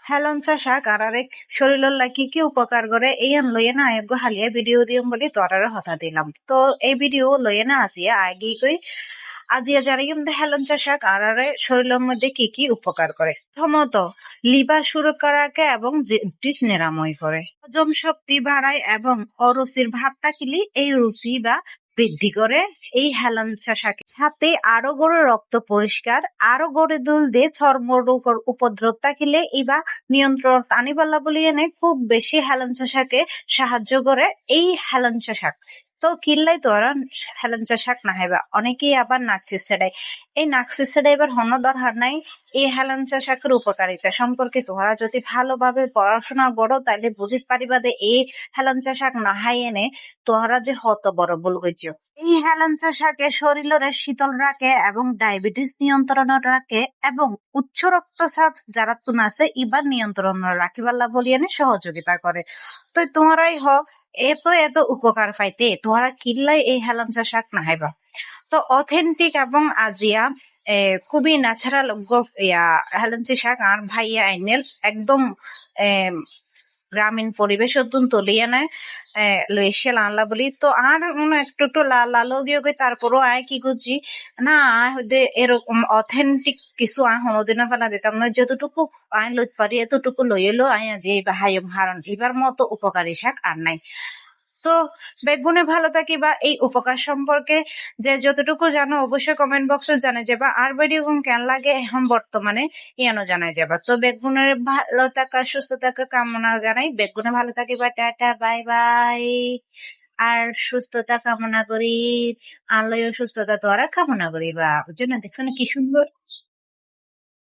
হেলঞ্চা শাক আরারে শরীরের লাগি কি উপকার করে এই লইয়ে না আয়োগ্য হালিয়া ভিডিও দিম বলি তোরারে হতা দিলাম তো এই ভিডিও লইয়ে না আজিয়া আগে কই আজিয়া জানি কিন্তু হেলঞ্চা শাক আরারে শরীরের মধ্যে কি কি উপকার করে প্রথমত লিভার সুরক্ষাকে এবং জন্ডিস নিরাময় করে হজম শক্তি বাড়ায় এবং অরুচির ভাব থাকিলে এই রুচি বা বৃদ্ধি করে এই হেলঞ্চা শাকের সাথে আরো গড়ে রক্ত পরিষ্কার আরো গড়ে দুল দিয়ে চর্ম রোগের উপদ্রব থাকিলে ইবা নিয়ন্ত্রণ আনিবাল্লা বলি এনে খুব বেশি হেলঞ্চা শাকে সাহায্য করে এই হেলঞ্চা শাক তো কিল্লাই তো ওরা হেলঞ্চা শাক না হেবা অনেকেই আবার নাকসি সেডাই এই নাকসি সেডাইবার হন দরকার নাই এই হেলঞ্চা শাকের উপকারিতা সম্পর্কে তোমরা যদি ভালোভাবে পড়াশোনা করো তাহলে বুঝতে পারিবা যে এই হেলঞ্চা শাক না হাই এনে তোমরা যে হত বড় ভুল করছো এই হেলঞ্চা শাকে শরীরের শীতল রাখে এবং ডায়াবেটিস নিয়ন্ত্রণ রাখে এবং উচ্চ রক্তচাপ যারা তুমি আছে ইবার নিয়ন্ত্রণ রাখিবাল্লা বলি এনে সহযোগিতা করে তো তোমরাই হোক এত এত উপকার পাইতে তোমরা কিল্লাই এই হেলঞ্চা শাক না হাইবা তো অথেন্টিক এবং আজিয়া খুবই ন্যাচারাল হেলঞ্চি শাক আর ভাইয়া আইনেল একদম গ্রামীণ পরিবেশ অত্যন্ত তলিয়ে নেয় লইসে লানলা বলি তো আর একটু একটু লালো গিয়ে তারপরও আয় কি করছি না হইতে এরকম অথেন্টিক কিছু হনদিনা ফেলা দিতাম না যতটুকু আয় লইতে পারি এতটুকু লই এলো আয় যে হাইম হারণ এবার মতো উপকারী শাক আর নাই তো বেগুনে ভালো থাকি বা এই উপকার সম্পর্কে যে যতটুকু জানো অবশ্যই কমেন্ট বক্সে জানাই যাবা আর ভিডিও কেন লাগে এখন বর্তমানে ইয়ানো জানাই যাবা তো বেগুনের ভালো থাকা সুস্থ থাকা কামনা জানাই বেগুনে ভালো থাকিবা টাটা বাই বাই আর সুস্থতা কামনা করি আলোয় সুস্থতা তোরা কামনা করি বা বুঝছো না দেখছো না কি সুন্দর